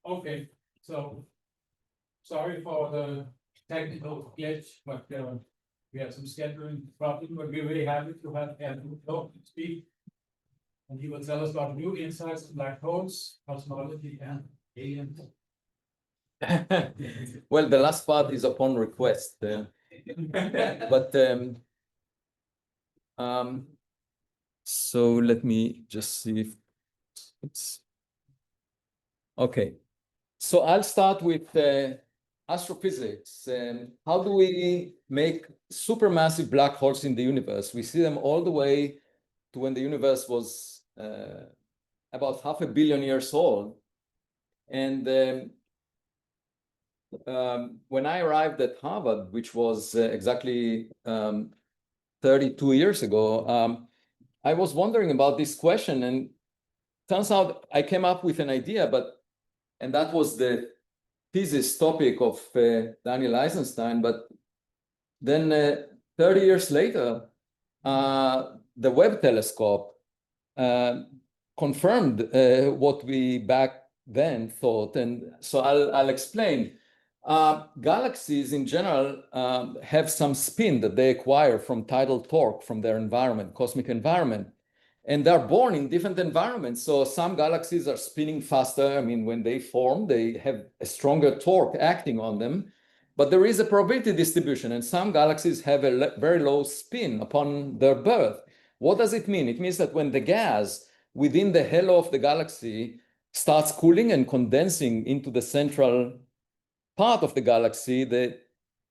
Okay, so sorry for the technical glitch, but we have some scheduling problem, but we're really happy to have Avi Loeb speak. And he will tell us about new insights to black holes, cosmology, and aliens. Well, the last part is upon request. But so let me just see if it's okay. So I'll start with astrophysics. How do we make supermassive black holes in the universe? We see them all the way to when the universe was about 500 million years old. And when I arrived at Harvard, which was exactly 32 years ago, I was wondering about this question, and turns out I came up with an idea, and that was the thesis topic of Daniel Eisenstein. But then 30 years later, the Webb telescope confirmed what we back then thought, and so I'll explain. Galaxies in general have some spin that they acquire from tidal torque from their environment, cosmic environment, and they're born in different environments. So some galaxies are spinning faster. I mean, when they form, they have a stronger torque acting on them, but there is a probability distribution, and some galaxies have a very low spin upon their birth. What does it mean? It means that when the gas within the halo of the galaxy starts cooling and condensing into the central part of the galaxy, that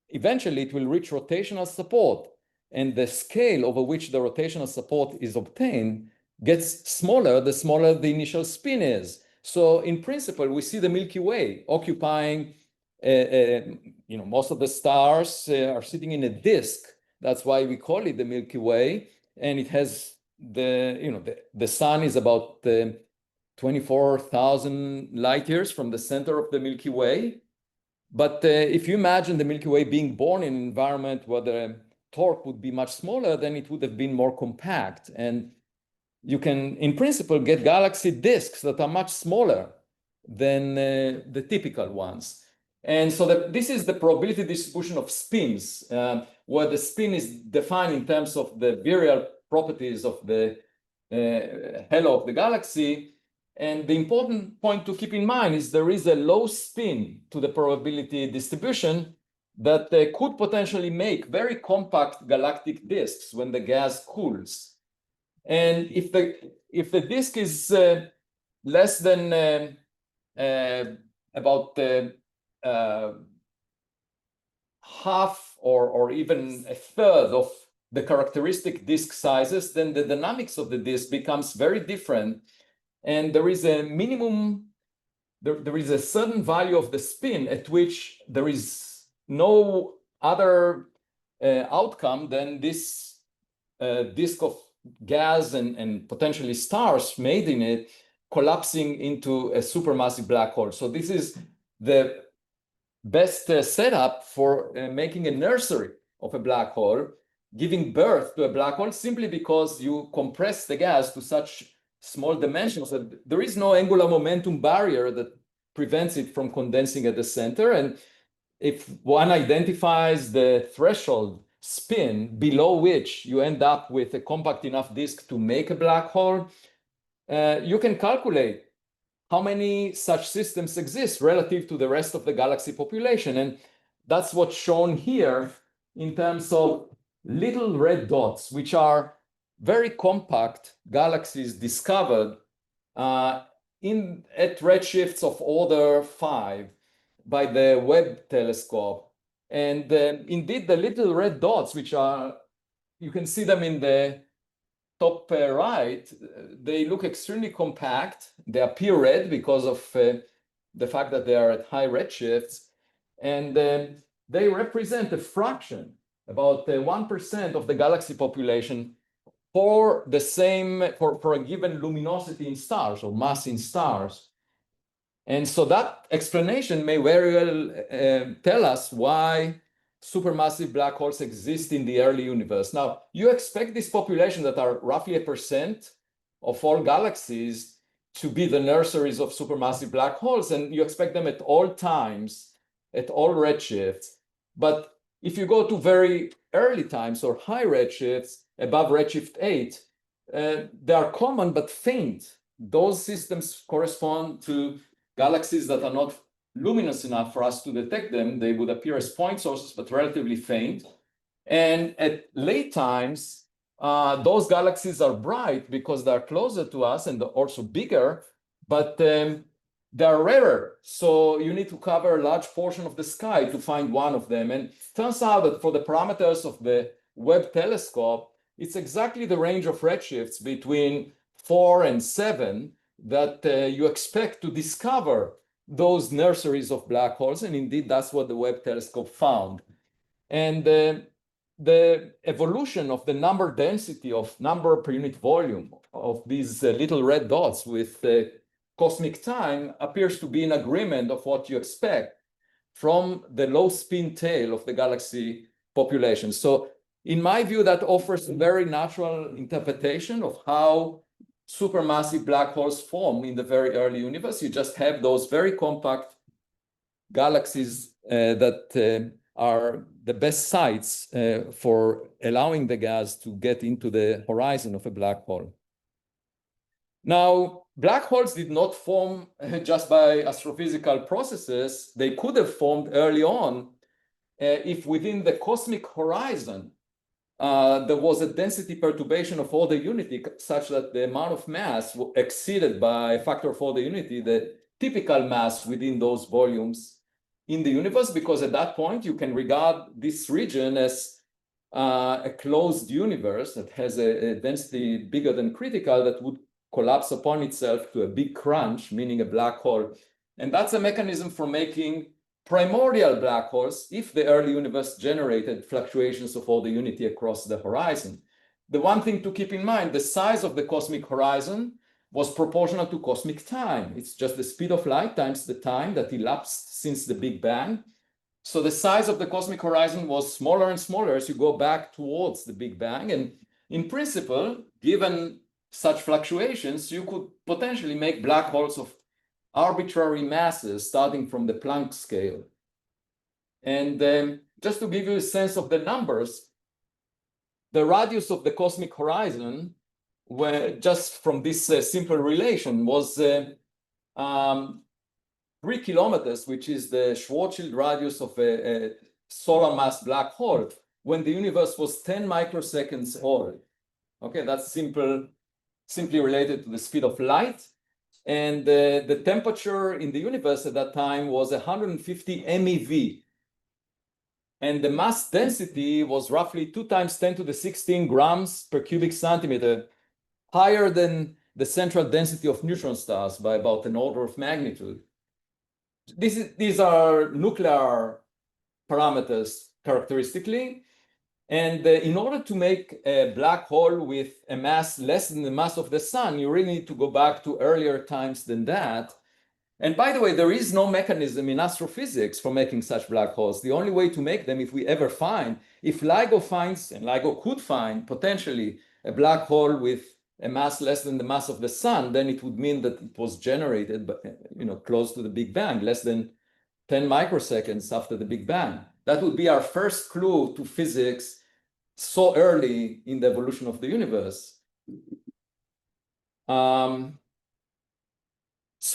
eventually it will reach rotational support, and the scale over which the rotational support is obtained gets smaller the smaller the initial spin is. So in principle, we see the Milky Way occupying, most of the stars are sitting in a disk. That's why we call it the Milky Way, and it has the sun is about 24,000 light years from the center of the Milky Way. But if you imagine the Milky Way being born in an environment where the torque would be much smaller, then it would have been more compact. And you can, in principle, get galaxy disks that are much smaller than the typical ones. And so this is the probability distribution of spins, where the spin is defined in terms of the virial properties of the halo of the galaxy. And the important point to keep in mind is there is a low spin to the probability distribution that could potentially make very compact galactic disks when the gas cools. And if the disk is less than about half or even a third of the characteristic disk sizes, then the dynamics of the disk becomes very different. And there is a minimum, there is a certain value of the spin at which there is no other outcome than this disk of gas and potentially stars made in it collapsing into a supermassive black hole. So this is the best setup for making a nursery of a black hole, giving birth to a black hole, simply because you compress the gas to such small dimensions that there is no angular momentum barrier that prevents it from condensing at the center. And if one identifies the threshold spin below which you end up with a compact enough disk to make a black hole, you can calculate how many such systems exist relative to the rest of the galaxy population. And that's what's shown here in terms of little red dots, which are very compact galaxies discovered at redshifts of order 5 by the Webb telescope. And indeed, the little red dots, which are, you can see them in the top right, they look extremely compact. They appear red because of the fact that they are at high redshifts. And they represent a fraction, about 1% of the galaxy population for the same, for a given luminosity in stars or mass in stars. And so that explanation may very well tell us why supermassive black holes exist in the early universe. Now, you expect this population that are roughly 1% of all galaxies to be the nurseries of supermassive black holes, and you expect them at all times, at all redshifts. But if you go to very early times or high redshifts, above redshift 8, they are common but faint. Those systems correspond to galaxies that are not luminous enough for us to detect them. They would appear as point sources, but relatively faint. And at late times, those galaxies are bright because they're closer to us and also bigger, but they're rarer. So you need to cover a large portion of the sky to find one of them. And it turns out that for the parameters of the Webb telescope, it's exactly the range of redshifts between 4 and 7 that you expect to discover those nurseries of black holes. And indeed, that's what the Webb telescope found. And the evolution of the number density of number per unit volume of these little red dots with cosmic time appears to be in agreement of what you expect from the low spin tail of the galaxy population. So in my view, that offers a very natural interpretation of how supermassive black holes form in the very early universe. You just have those very compact galaxies that are the best sites for allowing the gas to get into the horizon of a black hole. Now, black holes did not form just by astrophysical processes. They could have formed early on if within the cosmic horizon there was a density perturbation of order unity such that the amount of mass exceeded by a factor of order unity the typical mass within those volumes in the universe, because at that point you can regard this region as a closed universe that has a density bigger than critical that would collapse upon itself to a big crunch, meaning a black hole. And that's a mechanism for making primordial black holes if the early universe generated fluctuations of order unity across the horizon. The one thing to keep in mind, the size of the cosmic horizon was proportional to cosmic time. It's just the speed of light times the time that elapsed since the Big Bang. So the size of the cosmic horizon was smaller and smaller as you go back towards the Big Bang. And in principle, given such fluctuations, you could potentially make black holes of arbitrary masses starting from the Planck scale. And just to give you a sense of the numbers, the radius of the cosmic horizon, where just from this simple relation, was 3 kilometers, which is the Schwarzschild radius of a solar mass black hole, when the universe was 10 microseconds old. Okay, that's simply related to the speed of light. And the temperature in the universe at that time was 150 MeV. And the mass density was roughly 2 times 10 to the 16 grams per cubic centimeter, higher than the central density of neutron stars by about an order of magnitude. These are nuclear parameters characteristically. And in order to make a black hole with a mass less than the mass of the sun, you really need to go back to earlier times than that. And by the way, there is no mechanism in astrophysics for making such black holes. The only way to make them, if we ever find, if LIGO finds, and LIGO could find potentially a black hole with a mass less than the mass of the sun, then it would mean that it was generated, close to the Big Bang, less than 10 microseconds after the Big Bang. That would be our first clue to physics so early in the evolution of the universe. So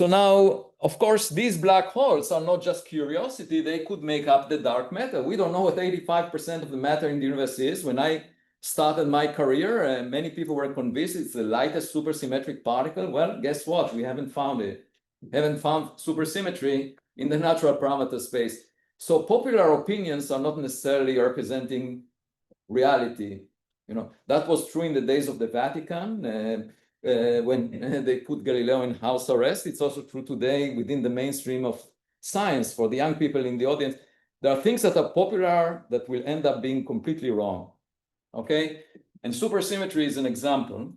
now, of course, these black holes are not just curiosity, they could make up the dark matter. We don't know what 85% of the matter in the universe is. When I started my career, many people were convinced it's the lightest supersymmetric particle. Well, guess what? We haven't found it. We haven't found supersymmetry in the natural parameter space. So popular opinions are not necessarily representing reality. That was true in the days of the Vatican when they put Galileo in house arrest. It's also true today within the mainstream of science. For the young people in the audience, there are things that are popular that will end up being completely wrong. Okay, and supersymmetry is an example.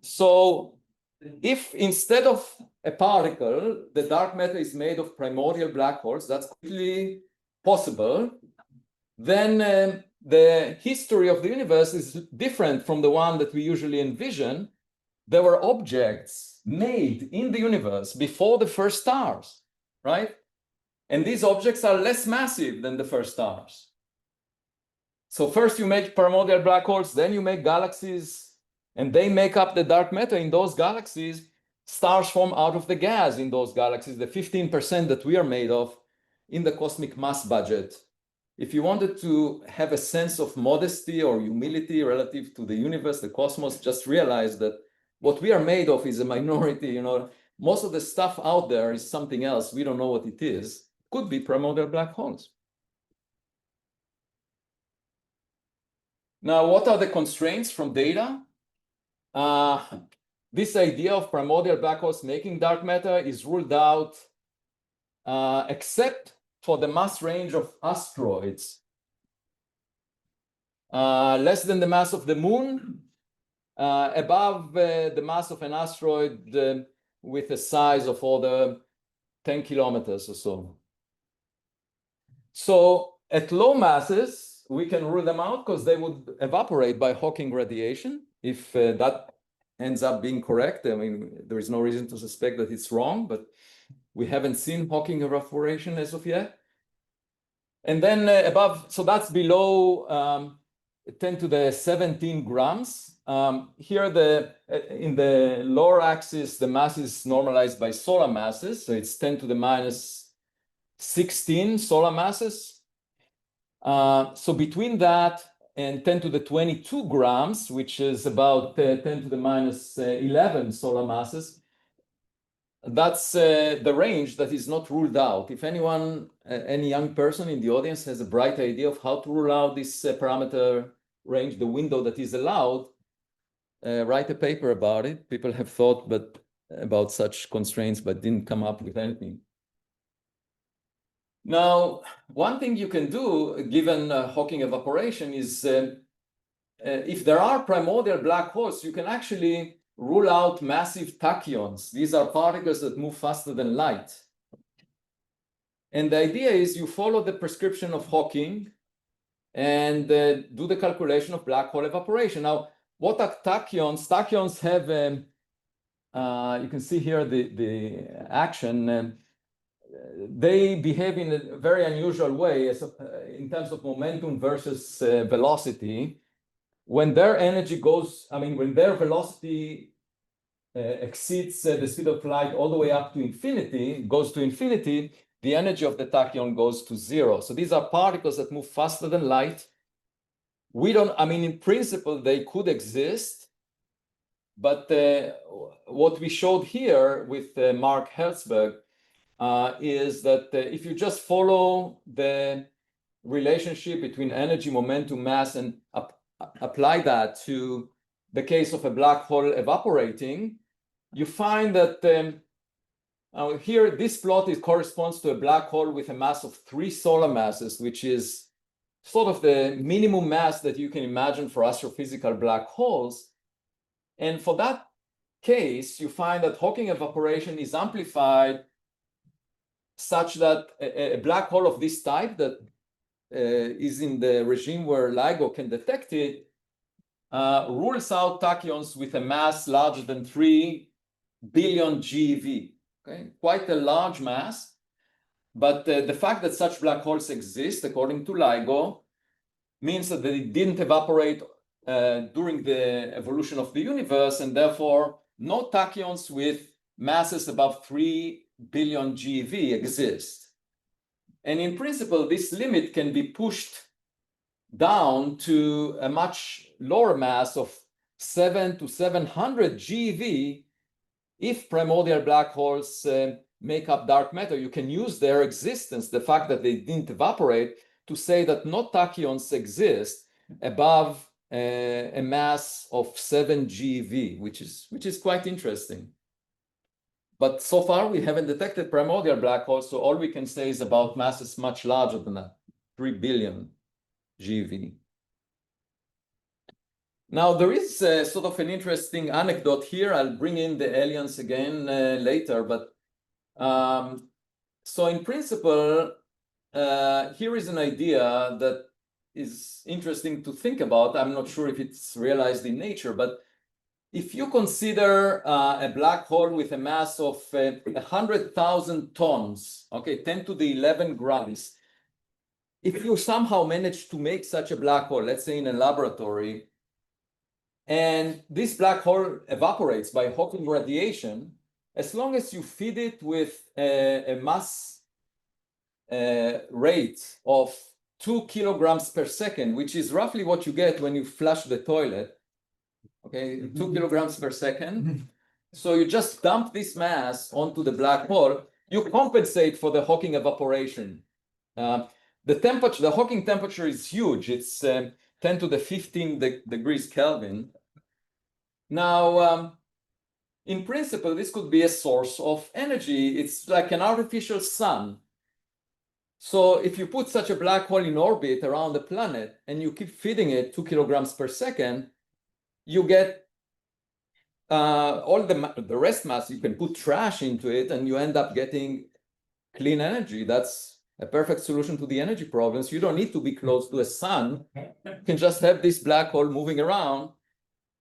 So if instead of a particle, the dark matter is made of primordial black holes, that's completely possible, then the history of the universe is different from the one that we usually envision. There were objects made in the universe before the first stars, right? And these objects are less massive than the first stars. So first you make primordial black holes, then you make galaxies, and they make up the dark matter in those galaxies. Stars form out of the gas in those galaxies, the 15% that we are made of in the cosmic mass budget. If you wanted to have a sense of modesty or humility relative to the universe, the cosmos, just realize that what we are made of is a minority. You know, most of the stuff out there is something else. We don't know what it is. Could be primordial black holes. Now, what are the constraints from data? This idea of primordial black holes making dark matter is ruled out, except for the mass range of asteroids. Less than the mass of the moon, above the mass of an asteroid with a size of order 10 kilometers or so. So at low masses, we can rule them out because they would evaporate by Hawking radiation. If that ends up being correct, I mean, there is no reason to suspect that it's wrong, but we haven't seen Hawking evaporation as of yet. And then above, so that's below 10 to the 17 grams. Here, in the lower axis, the mass is normalized by solar masses. So it's 10 to the minus 16 solar masses. So between that and 10 to the 22 grams, which is about 10 to the minus 11 solar masses, that's the range that is not ruled out. If anyone, any young person in the audience has a bright idea of how to rule out this parameter range, the window that is allowed, write a paper about it. People have thought about such constraints, but didn't come up with anything. Now, one thing you can do, given Hawking evaporation, is if there are primordial black holes, you can actually rule out massive tachyons. These are particles that move faster than light. And the idea is you follow the prescription of Hawking and do the calculation of black hole evaporation. Now, what are tachyons? Tachyons have, you can see here the action. They behave in a very unusual way in terms of momentum versus velocity. When their energy goes, I mean, when their velocity exceeds the speed of light all the way up to infinity, goes to infinity, the energy of the tachyon goes to zero. So these are particles that move faster than light. We don't, I mean, in principle, they could exist, but what we showed here with Mark Herzberg is that if you just follow the relationship between energy, momentum, mass, and apply that to the case of a black hole evaporating, you find that here, this plot corresponds to a black hole with a mass of 3 solar masses, which is sort of the minimum mass that you can imagine for astrophysical black holes. And for that case, you find that Hawking evaporation is amplified such that a black hole of this type that is in the regime where LIGO can detect it, rules out tachyons with a mass larger than 3 billion GeV. Okay? Quite a large mass, but the fact that such black holes exist, according to LIGO, means that they didn't evaporate during the evolution of the universe, and therefore no tachyons with masses above 3 billion GeV exist. And in principle, this limit can be pushed down to a much lower mass of 7 to 700 GeV if primordial black holes make up dark matter. You can use their existence, the fact that they didn't evaporate, to say that no tachyons exist above a mass of 7 GeV, which is quite interesting. But so far, we haven't detected primordial black holes, so all we can say is about masses much larger than that, 3 billion GeV. Now, there is sort of an interesting anecdote here. I'll bring in the aliens again later, but so in principle, here is an idea that is interesting to think about. I'm not sure if it's realized in nature, but if you consider a black hole with a mass of 100,000 tons, okay, 10 to the 11 grams, if you somehow manage to make such a black hole, let's say in a laboratory, and this black hole evaporates by Hawking radiation, as long as you feed it with a mass rate of 2 kilograms per second, which is roughly what you get when you flush the toilet, okay, 2 kilograms per second. So you just dump this mass onto the black hole, you compensate for the Hawking evaporation. The Hawking temperature is huge. It's 10 to the 15 degrees Kelvin. Now, in principle, this could be a source of energy. It's like an artificial sun. So if you put such a black hole in orbit around the planet and you keep feeding it 2 kilograms per second, you get all the rest mass. You can put trash into it and you end up getting clean energy. That's a perfect solution to the energy problems. You don't need to be close to a sun. You can just have this black hole moving around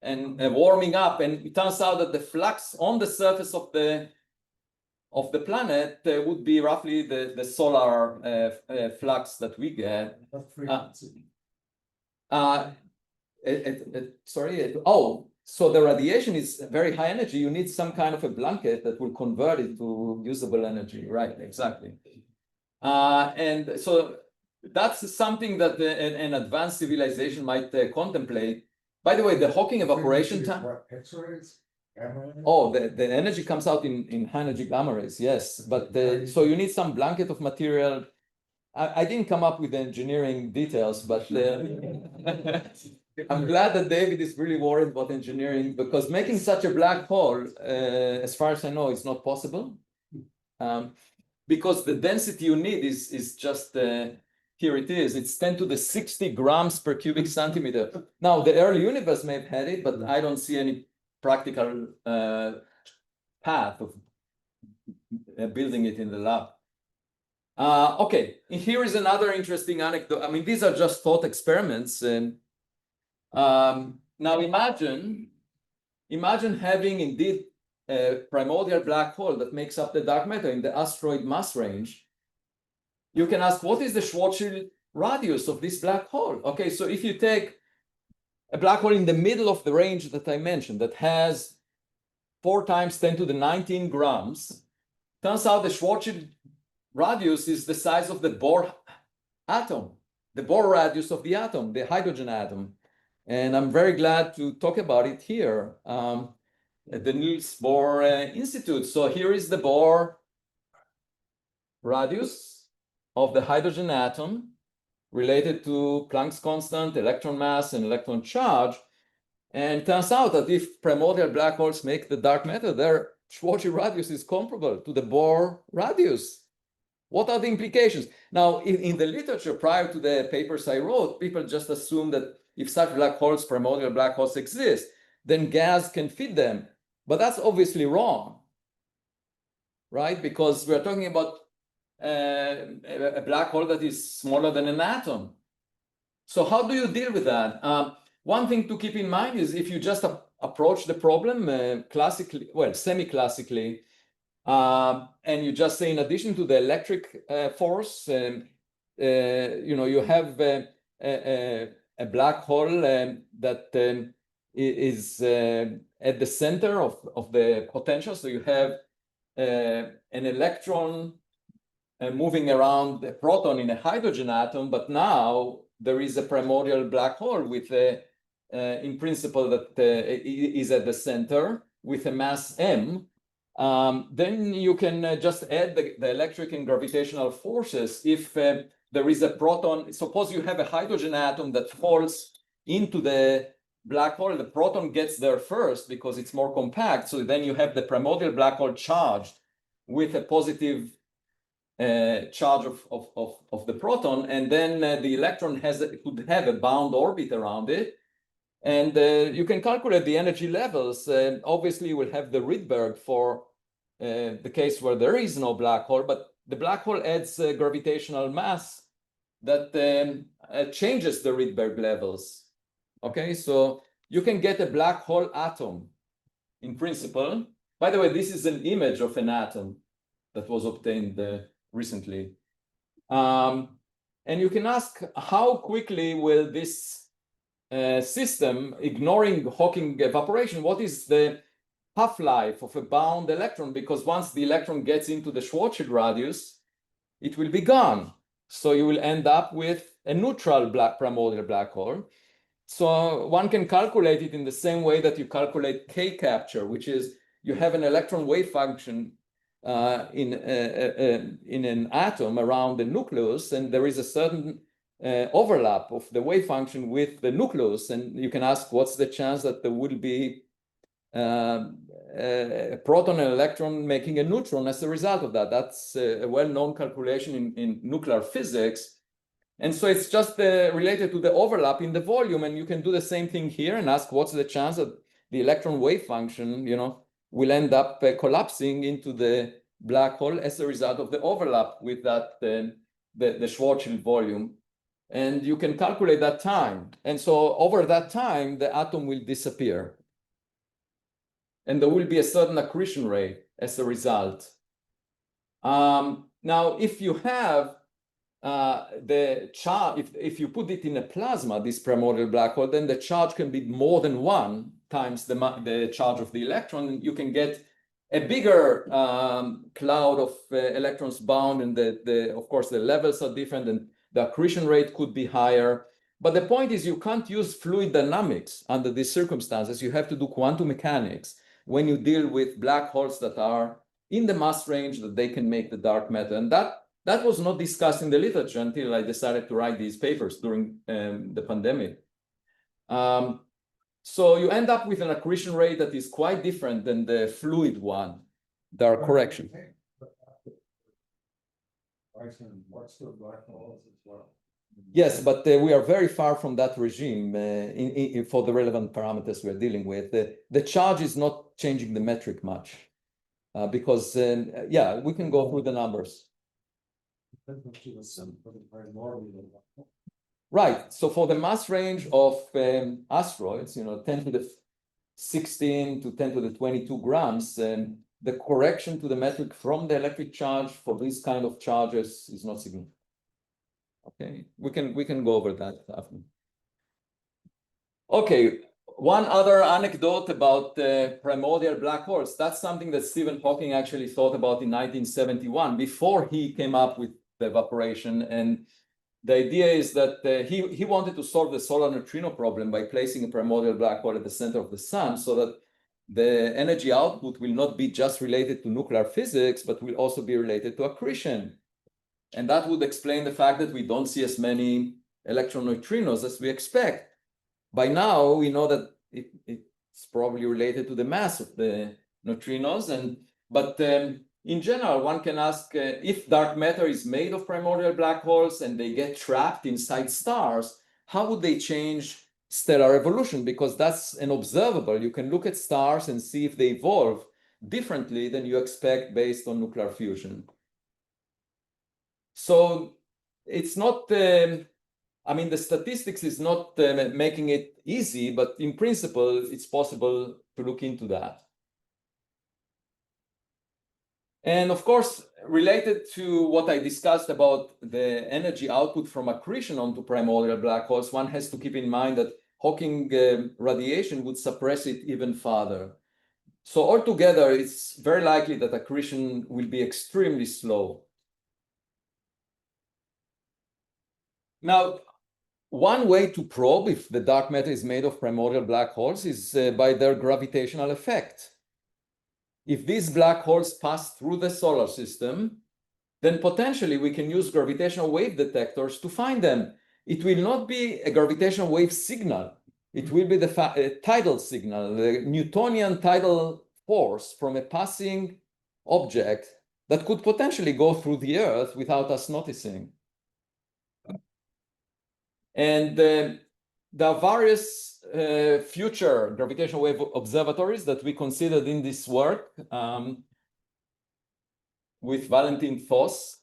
and warming up. And it turns out that the flux on the surface of the planet would be roughly the solar flux that we get. So the radiation is very high energy. You need some kind of a blanket that will convert it to usable energy. Right, exactly. And so that's something that an advanced civilization might contemplate. By the way, the Hawking evaporation time. X-rays? Oh, the energy comes out in high energy gamma rays, yes. But so you need some blanket of material. I didn't come up with the engineering details, but I'm glad that David is really worried about engineering, because making such a black hole, as far as I know, is not possible. Because the density you need is just, here it is, it's 10 to the 60 grams per cubic centimeter. Now, the early universe may have had it, but I don't see any practical path of building it in the lab. Okay, here is another interesting anecdote. I mean, these are just thought experiments. Now imagine having indeed a primordial black hole that makes up the dark matter in the asteroid mass range. You can ask, what is the Schwarzschild radius of this black hole? Okay, so if you take a black hole in the middle of the range that I mentioned that has 4 times 10 to the 19 grams, turns out the Schwarzschild radius is the size of the Bohr atom, the Bohr radius of the atom, the hydrogen atom. And I'm very glad to talk about it here at the Niels Bohr Institute. So here is the Bohr radius of the hydrogen atom related to Planck's constant, electron mass, and electron charge. And it turns out that if primordial black holes make the dark matter, their Schwarzschild radius is comparable to the Bohr radius. What are the implications? Now, in the literature prior to the papers I wrote, people just assume that if such black holes, primordial black holes exist, then gas can feed them. But that's obviously wrong, right? Because we're talking about a black hole that is smaller than an atom. So how do you deal with that? One thing to keep in mind is if you just approach the problem classically, well, semi-classically, and you just say, in addition to the electric force, you have a black hole that is at the center of the potential. So you have an electron moving around a proton in a hydrogen atom, but now there is a primordial black hole with in principle that is at the center with a mass m. Then you can just add the electric and gravitational forces. If there is a proton, suppose you have a hydrogen atom that falls into the black hole, the proton gets there first because it's more compact. So then you have the primordial black hole charged with a positive charge of the proton, and then the electron could have a bound orbit around it. And you can calculate the energy levels. Obviously, we'll have the Rydberg for the case where there is no black hole, but the black hole adds gravitational mass that changes the Rydberg levels. Okay, so you can get a black hole atom in principle. By the way, this is an image of an atom that was obtained recently. And you can ask, how quickly will this system, ignoring Hawking evaporation, what is the half-life of a bound electron? Because once the electron gets into the Schwarzschild radius, it will be gone. So you will end up with a neutral primordial black hole. So one can calculate it in the same way that you calculate K capture, which is you have an electron wave function in an atom around the nucleus, and there is a certain overlap of the wave function with the nucleus, and you can ask what's the chance that there will be a proton and electron making a neutron as a result of that. That's a well-known calculation in nuclear physics. And so it's just related to the overlap in the volume, and you can do the same thing here and ask what's the chance that the electron wave function, will end up collapsing into the black hole as a result of the overlap with that the Schwarzschild volume. And you can calculate that time. And so over that time, the atom will disappear. And there will be a certain accretion rate as a result. Now, if you have the charge, if you put it in a plasma, this primordial black hole, then the charge can be more than 1 times the charge of the electron. You can get a bigger cloud of electrons bound, and of course the levels are different, and the accretion rate could be higher. But the point is, you can't use fluid dynamics under these circumstances. You have to do quantum mechanics when you deal with black holes that are in the mass range that they can make the dark matter. And that was not discussed in the literature until I decided to write these papers during the pandemic. So you end up with an accretion rate that is quite different than the fluid one. There are corrections. What's the black holes as well? Yes, but we are very far from that regime for the relevant parameters we're dealing with. The charge is not changing the metric much because, yeah, we can go through the numbers. Right. So for the mass range of asteroids, 10 to the 16 to 10 to the 22 grams, the correction to the metric from the electric charge for these kind of charges is not significant. Okay, we can go over that after. Okay, one other anecdote about primordial black holes. That's something that Stephen Hawking actually thought about in 1971 before he came up with the evaporation. And the idea is that he wanted to solve the solar neutrino problem by placing a primordial black hole at the center of the sun, so that the energy output will not be just related to nuclear physics, but will also be related to accretion. And that would explain the fact that we don't see as many electron neutrinos as we expect. By now, we know that it's probably related to the mass of the neutrinos. But in general, one can ask if dark matter is made of primordial black holes and they get trapped inside stars, how would they change stellar evolution? Because that's an observable. You can look at stars and see if they evolve differently than you expect based on nuclear fusion. So it's not, the statistics is not making it easy, but in principle, it's possible to look into that. And of course, related to what I discussed about the energy output from accretion onto primordial black holes, one has to keep in mind that Hawking radiation would suppress it even further. So altogether, it's very likely that accretion will be extremely slow. Now, one way to probe if the dark matter is made of primordial black holes is by their gravitational effect. If these black holes pass through the solar system, then potentially we can use gravitational wave detectors to find them. It will not be a gravitational wave signal. It will be the tidal signal, the Newtonian tidal force from a passing object that could potentially go through the Earth without us noticing. And there are various future gravitational wave observatories that we considered in this work with Valentin Voss.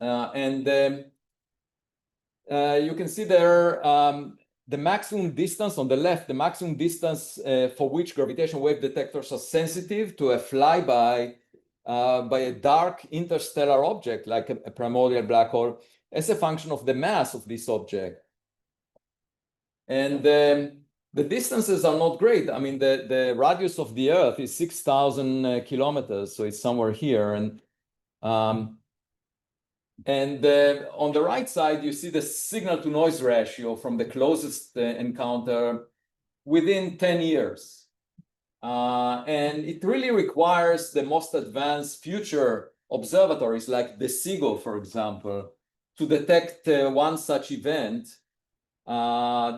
you can see there the maximum distance on the left, the maximum distance for which gravitation wave detectors are sensitive to a flyby by a dark interstellar object like a primordial black hole as a function of the mass of this object. And the distances are not great. I mean, the radius of the Earth is 6,000 kilometers, so it's somewhere here. And on the right side, you see the signal to noise ratio from the closest encounter within 10 years. And it really requires the most advanced future observatories like the SIGO, for example, to detect one such event.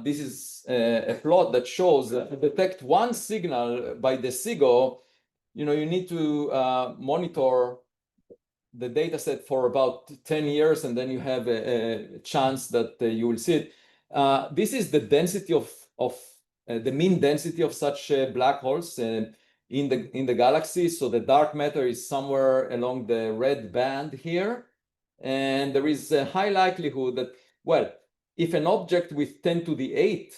This is a plot that shows that to detect one signal by the SIGO, you need to monitor the data set for about 10 years, and then you have a chance that you will see it. This is the density of the mean density of such black holes in the galaxy. So the dark matter is somewhere along the red band here. And there is a high likelihood that, well, if an object with 10 to the 8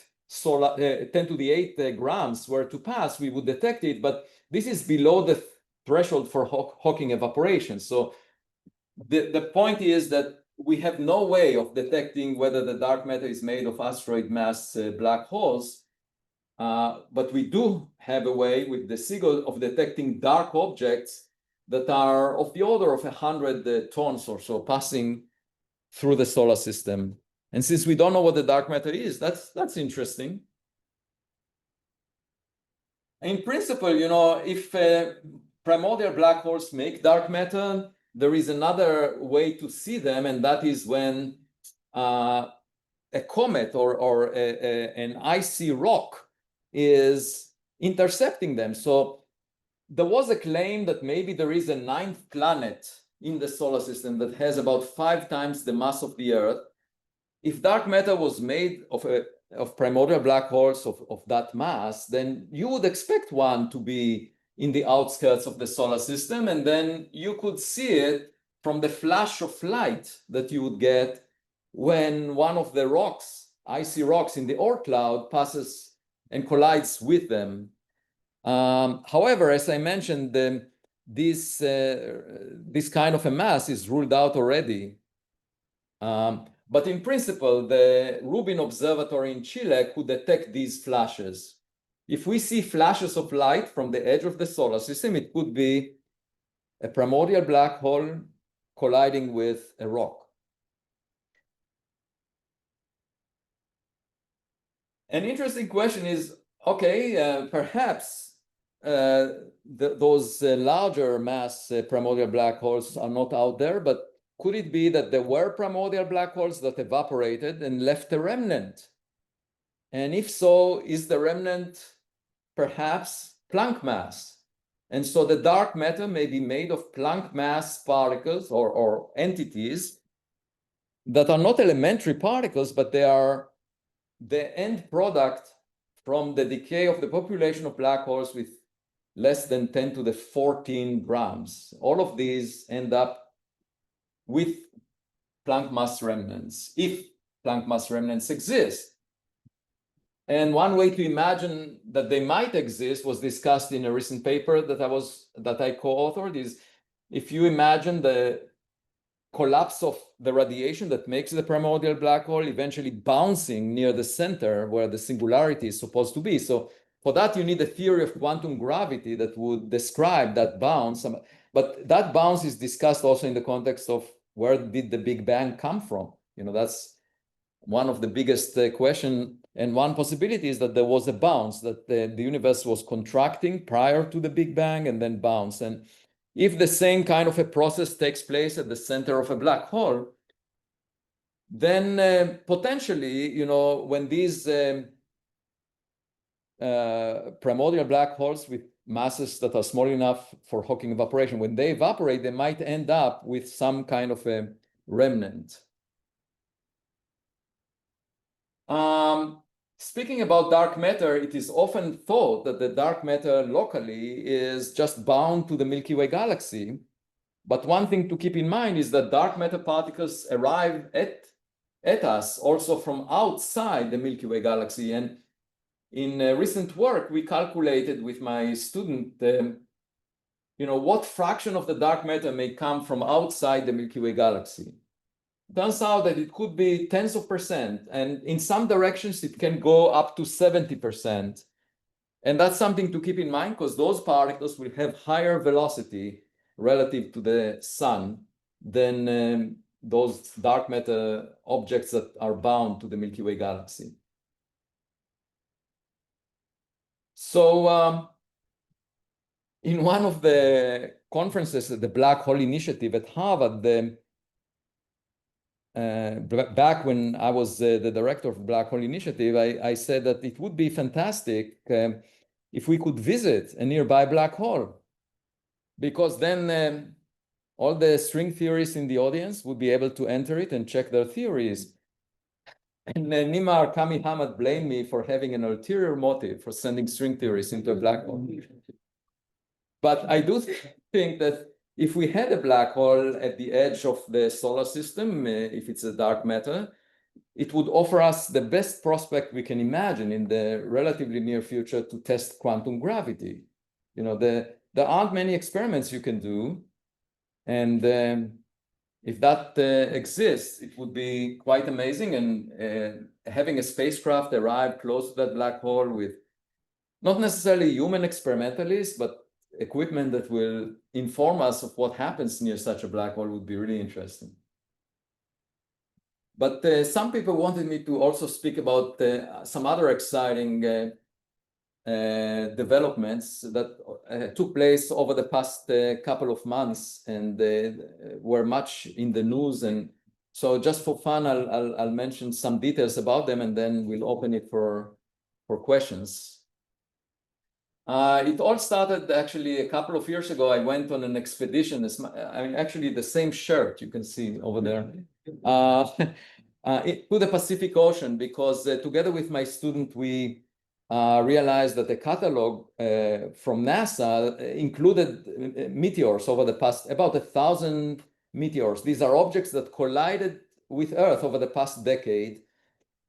grams were to pass, we would detect it, but this is below the threshold for Hawking evaporation. So the point is that we have no way of detecting whether the dark matter is made of asteroid mass black holes, but we do have a way with the SIGO of detecting dark objects that are of the order of 100 tons or so passing through the solar system. And since we don't know what the dark matter is, that's interesting. In principle, if primordial black holes make dark matter, there is another way to see them, and that is when a comet or an icy rock is intercepting them. So there was a claim that maybe there is a 9th planet in the solar system that has about 5 times the mass of the Earth. If dark matter was made of primordial black holes of that mass, then you would expect one to be in the outskirts of the solar system, and then you could see it from the flash of light that you would get when one of the rocks, icy rocks in the Oort cloud, passes and collides with them. However, as I mentioned, this kind of a mass is ruled out already. But in principle, the Rubin Observatory in Chile could detect these flashes. If we see flashes of light from the edge of the solar system, it could be a primordial black hole colliding with a rock. An interesting question is, okay, perhaps those larger mass primordial black holes are not out there, but could it be that there were primordial black holes that evaporated and left a remnant? And if so, is the remnant perhaps Planck mass? And so the dark matter may be made of Planck mass particles or entities that are not elementary particles, but they are the end product from the decay of the population of black holes with less than 10 to the 14 grams. All of these end up with Planck mass remnants, if Planck mass remnants exist. And one way to imagine that they might exist was discussed in a recent paper that I co-authored, is if you imagine the collapse of the radiation that makes the primordial black hole eventually bouncing near the center where the singularity is supposed to be. So for that, you need a theory of quantum gravity that would describe that bounce. But that bounce is discussed also in the context of where did the Big Bang come from? That's one of the biggest question. And one possibility is that there was a bounce, that the universe was contracting prior to the Big Bang and then bounce. And if the same kind of a process takes place at the center of a black hole, then potentially, when these primordial black holes with masses that are small enough for Hawking evaporation, when they evaporate, they might end up with some kind of a remnant. Speaking about dark matter, it is often thought that the dark matter locally is just bound to the Milky Way galaxy. But one thing to keep in mind is that dark matter particles arrive at at us also from outside the Milky Way galaxy. And in recent work, we calculated with my student, what fraction of the dark matter may come from outside the Milky Way galaxy. Turns out that it could be tens of percent, and in some directions it can go up to 70%. And that's something to keep in mind, because those particles will have higher velocity relative to the sun than those dark matter objects that are bound to the Milky Way galaxy. So in one of the conferences at the Black Hole Initiative at Harvard, back when I was the director of the Black Hole Initiative, I said that it would be fantastic if we could visit a nearby black hole, because then all the string theorists in the audience would be able to enter it and check their theories. And Nima Arkami Hamad blamed me for having an ulterior motive for sending string theorists into a black hole. But I do think that if we had a black hole at the edge of the solar system, if it's a dark matter, it would offer us the best prospect we can imagine in the relatively near future to test quantum gravity. There aren't many experiments you can do. And if that exists, it would be quite amazing. And having a spacecraft arrive close to that black hole with not necessarily human experimentalists, but equipment that will inform us of what happens near such a black hole would be really interesting. But some people wanted me to also speak about some other exciting developments that took place over the past couple of months and were much in the news. And so just for fun, I'll mention some details about them, and then we'll open it for questions. It all started actually a couple of years ago. I went on an expedition. Actually the same shirt you can see over there, to the Pacific Ocean, because together with my student, we realized that the catalog from NASA included meteors over the past, about 1,000 meteors. These are objects that collided with Earth over the past decade.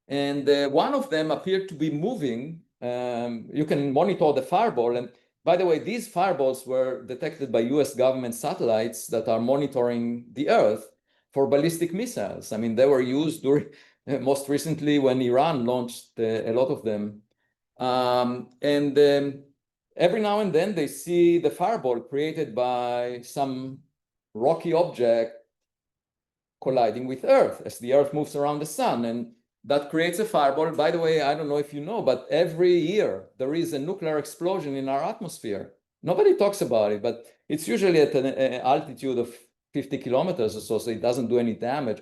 And one of them appeared to be moving. You can monitor the fireball. And by the way, these fireballs were detected by US government satellites that are monitoring the Earth for ballistic missiles. I mean, they were used during, most recently when Iran launched a lot of them. Every now and then they see the fireball created by some rocky object colliding with Earth as the Earth moves around the sun. And that creates a fireball. By the way, I don't know if you know, but every year there is a nuclear explosion in our atmosphere. Nobody talks about it, but it's usually at an altitude of 50 kilometers or so, so it doesn't do any damage.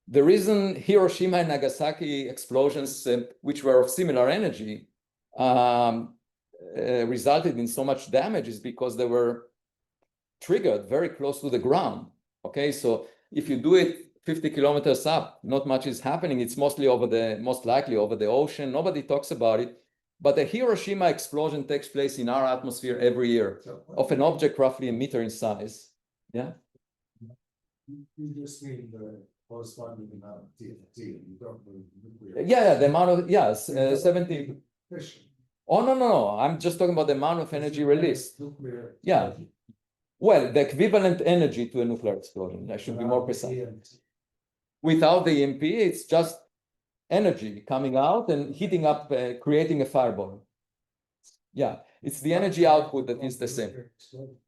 The reason Hiroshima and Nagasaki explosions, which were of similar energy, resulted in so much damage is because they were triggered very close to the ground. Okay, so if you do it 50 kilometers up, not much is happening. It's most likely over the ocean. Nobody talks about it. But a Hiroshima explosion takes place in our atmosphere every year of an object roughly a meter in size. Yeah. You just mean the corresponding amount of TNT. You don't mean nuclear. Yeah, the amount of, yes, 70. Fission. Oh, no. I'm just talking about the amount of energy released. Nuclear. Yeah. Well, the equivalent energy to a nuclear explosion. I should be more precise. Without the EMP, it's just energy coming out and heating up, creating a fireball. Yeah, it's the energy output that is the same.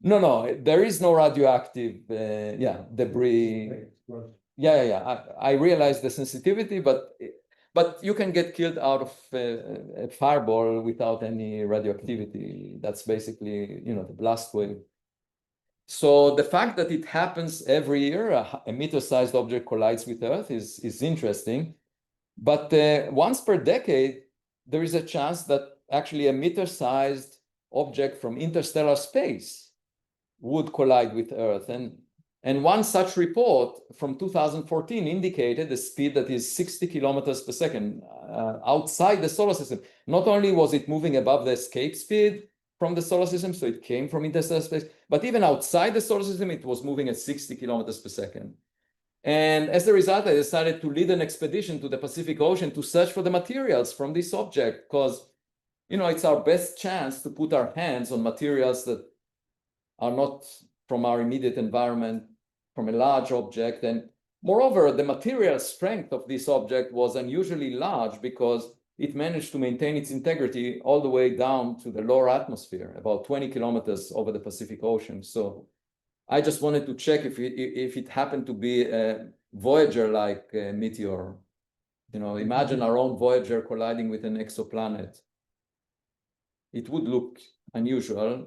No, there is no radioactive, debris. Yeah. I realize the sensitivity, but you can get killed out of a fireball without any radioactivity. That's basically, the blast wave. So the fact that it happens every year, a meter-sized object collides with Earth is interesting. But once per decade, there is a chance that actually a meter-sized object from interstellar space would collide with Earth. And one such report from 2014 indicated a speed that is 60 kilometers per second outside the solar system. Not only was it moving above the escape speed from the solar system, so it came from interstellar space, but even outside the solar system, it was moving at 60 kilometers per second. And as a result, I decided to lead an expedition to the Pacific Ocean to search for the materials from this object, because, it's our best chance to put our hands on materials that are not from our immediate environment, from a large object. And moreover, the material strength of this object was unusually large because it managed to maintain its integrity all the way down to the lower atmosphere, about 20 kilometers over the Pacific Ocean. So I just wanted to check if it happened to be a Voyager-like meteor. Imagine our own Voyager colliding with an exoplanet. It would look unusual,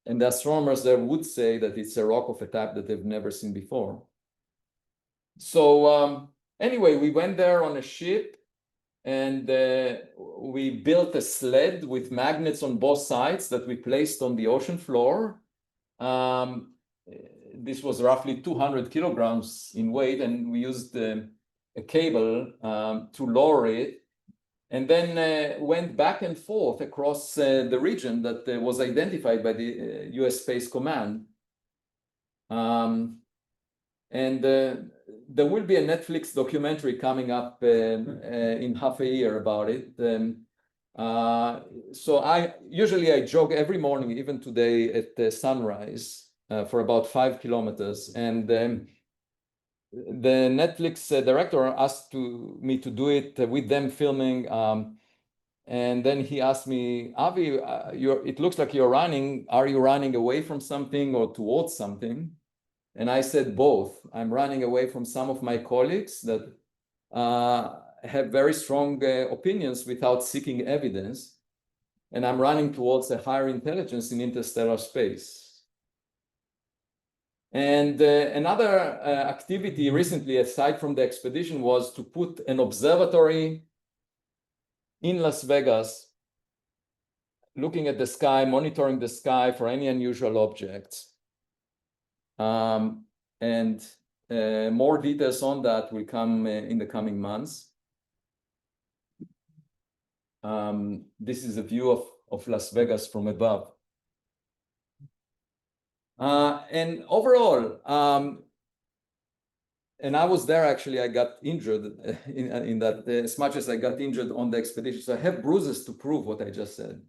and the astronomers there would say that it's a rock of a type that they've never seen before. So anyway, we went there on a ship, and we built a sled with magnets on both sides that we placed on the ocean floor. This was roughly 200 kilograms in weight, and we used a cable to lower it, and then went back and forth across the region that was identified by the US Space Command. And there will be a Netflix documentary coming up in half a year about it. So I jog every morning, even today at sunrise, for about 5 kilometers. And the Netflix director asked me to do it with them filming. And then he asked me, Avi, it looks like you're running. Are you running away from something or towards something? And I said both. I'm running away from some of my colleagues that have very strong opinions without seeking evidence. And I'm running towards a higher intelligence in interstellar space. And another activity recently, aside from the expedition, was to put an observatory in Las Vegas, looking at the sky, monitoring the sky for any unusual objects. And more details on that will come in the coming months. This is a view of Las Vegas from above. And overall, and I was there actually, I got injured in that, as much as I got injured on the expedition. So I have bruises to prove what I just said.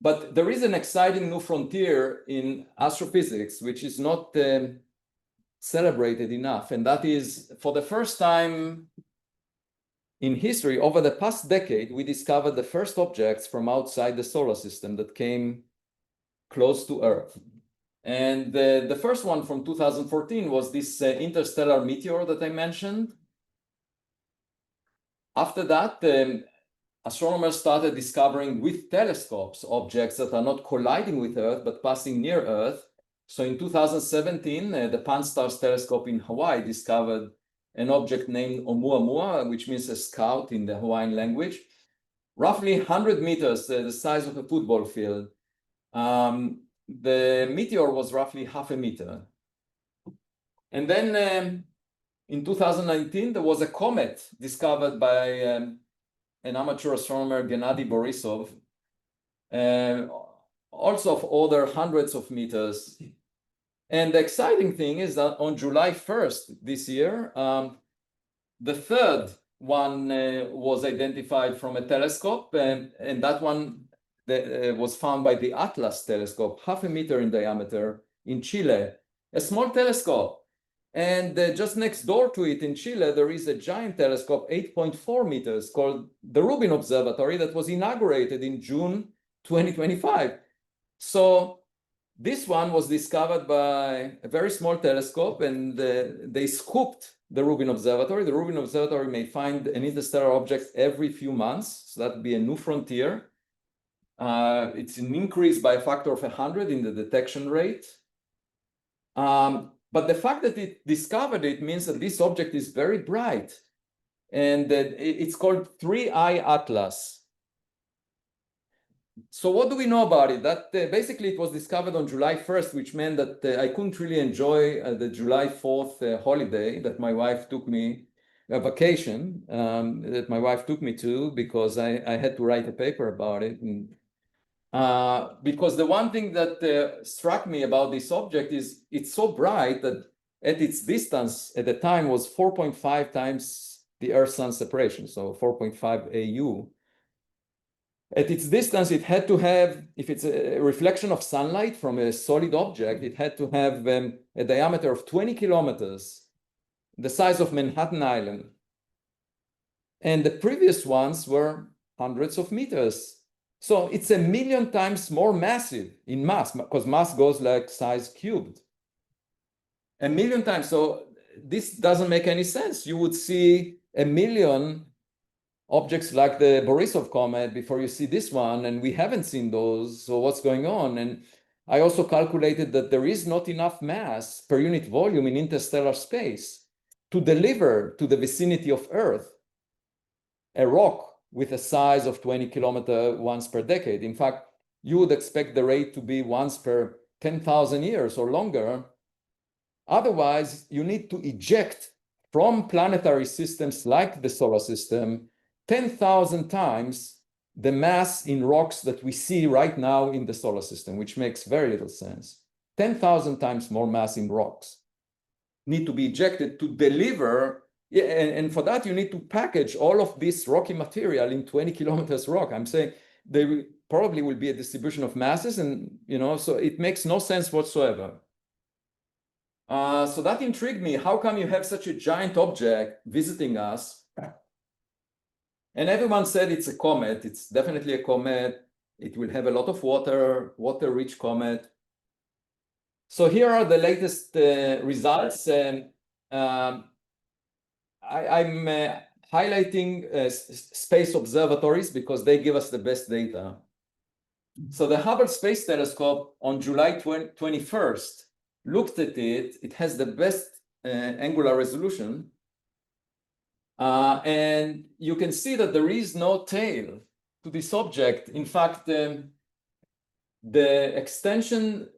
But there is an exciting new frontier in astrophysics, which is not celebrated enough. And that is, for the first time in history, over the past decade, we discovered the first objects from outside the solar system that came close to Earth. And the first one from 2014 was this interstellar meteor that I mentioned. After that, astronomers started discovering with telescopes objects that are not colliding with Earth, but passing near Earth. So in 2017, the Pan-STARRS telescope in Hawaii discovered an object named Oumuamua, which means a scout in the Hawaiian language, roughly 100 meters, the size of a football field. The meteor was roughly half a meter. And then in 2019, there was a comet discovered by an amateur astronomer, Gennady Borisov, also of order hundreds of meters. And the exciting thing is that on July 1st this year, the third one was identified from a telescope, and that one was found by the Atlas telescope, half a meter in diameter, in Chile, a small telescope. And just next door to it in Chile, there is a giant telescope, 8.4 meters, called the Rubin Observatory, that was inaugurated in June 2025. So this one was discovered by a very small telescope, and they scooped the Rubin Observatory. The Rubin Observatory may find an interstellar object every few months, so that would be a new frontier. It's an increase by a factor of 100 in the detection rate. But the fact that it discovered it means that this object is very bright, and it's called 3-eye Atlas. So what do we know about it? That basically it was discovered on July 1st, which meant that I couldn't really enjoy the July 4th holiday that my wife took me, a vacation that my wife took me to, because I had to write a paper about it. And, because the one thing that struck me about this object is it's so bright that at its distance at the time was 4.5 times the Earth-Sun separation, so 4.5 AU. At its distance, it had to have, if it's a reflection of sunlight from a solid object, it had to have a diameter of 20 kilometers, the size of Manhattan Island. And the previous ones were hundreds of meters. So it's 1,000,000 times more massive in mass, because mass goes like size cubed. 1,000,000 times. So this doesn't make any sense. You would see 1,000,000 objects like the Borisov comet before you see this one, and we haven't seen those. So what's going on? And I also calculated that there is not enough mass per unit volume in interstellar space to deliver to the vicinity of Earth a rock with a size of 20 kilometers once per decade. In fact, you would expect the rate to be once per 10,000 years or longer. Otherwise, you need to eject from planetary systems like the solar system 10,000 times the mass in rocks that we see right now in the solar system, which makes very little sense. 10,000 times more mass in rocks need to be ejected to deliver. Yeah, and for that, you need to package all of this rocky material in 20 kilometers rock. I'm saying there probably will be a distribution of masses, and so it makes no sense whatsoever. So that intrigued me. How come you have such a giant object visiting us? And everyone said it's a comet. It's definitely a comet. It will have a lot of water-rich comet. So here are the latest results. I'm highlighting space observatories because they give us the best data. So the Hubble Space Telescope on July 21st looked at it. It has the best angular resolution. And you can see that there is no tail to this object. In fact, the extension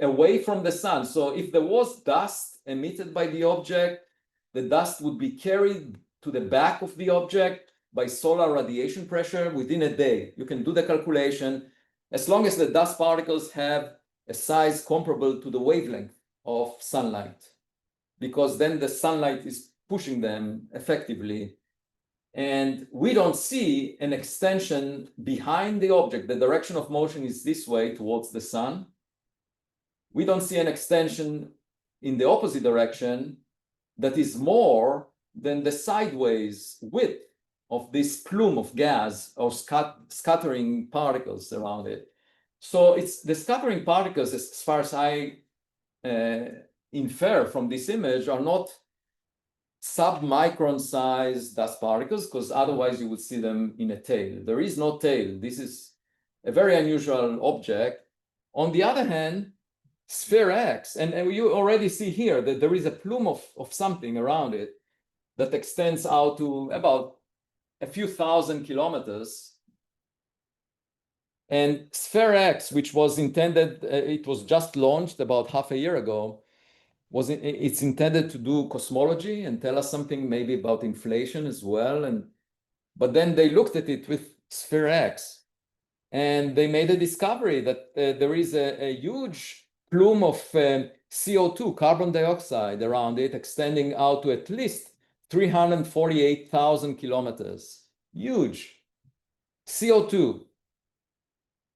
away from the sun. So if there was dust emitted by the object, the dust would be carried to the back of the object by solar radiation pressure within a day. You can do the calculation as long as the dust particles have a size comparable to the wavelength of sunlight, because then the sunlight is pushing them effectively. And we don't see an extension behind the object. The direction of motion is this way towards the sun. We don't see an extension in the opposite direction that is more than the sideways width of this plume of gas or scattering particles around it. So it's the scattering particles, as far as I infer from this image, are not sub-micron size dust particles, because otherwise you would see them in a tail. There is no tail. This is a very unusual object. On the other hand, Sphere X, and you already see here that there is a plume of something around it that extends out to about a few thousand kilometers. And Sphere X, which was intended, it was just launched about half a year ago, it's intended to do cosmology and tell us something maybe about inflation as well. But then they looked at it with Sphere X, and they made a discovery that there is a huge plume of CO2, carbon dioxide, around it, extending out to at least 348,000 kilometers. Huge CO2,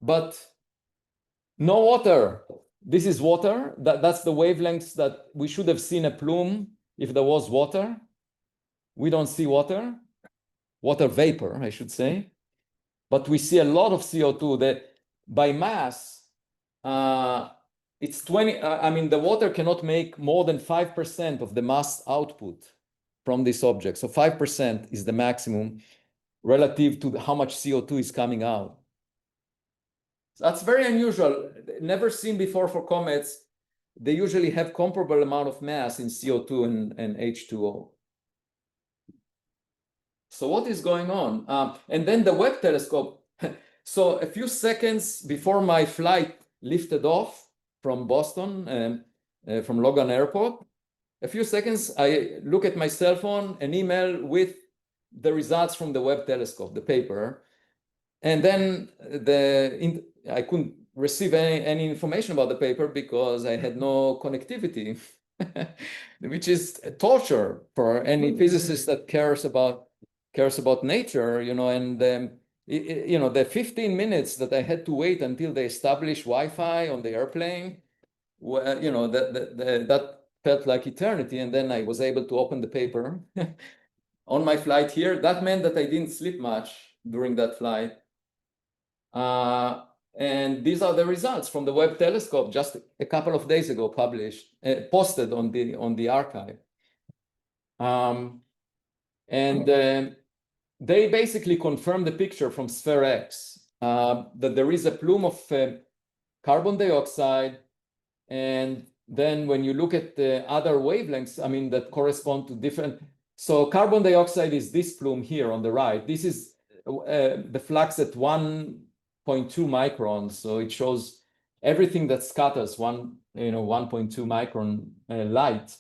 but no water. This is water. That's the wavelengths that we should have seen a plume if there was water. We don't see water vapor, I should say, but we see a lot of CO2 that by mass, it's 20, I mean, the water cannot make more than 5% of the mass output from this object. So 5% is the maximum relative to how much CO2 is coming out. So that's very unusual, never seen before for comets. They usually have comparable amount of mass in CO2 and H2O. So what is going on? And then the Webb telescope. So a few seconds before my flight lifted off from Boston, from Logan Airport, a few seconds, I look at my cell phone, an email with the results from the Webb telescope, the paper. And then I couldn't receive any information about the paper because I had no connectivity which is a torture for any physicist that cares about nature, you know. And you know, the 15 minutes that I had to wait until they established Wi-Fi on the airplane, well, you know, that felt like eternity. And then I was able to open the paper on my flight here. That meant that I didn't sleep much during that flight. And these are the results from the Webb telescope just a couple of days ago, posted on the archive. They basically confirm the picture from Sphere X, that there is a plume of carbon dioxide. And then when you look at the other wavelengths, I mean, that correspond to different. So carbon dioxide is this plume here on the right. This is the flux at 1.2 microns. So it shows everything that scatters 1.2 micron light.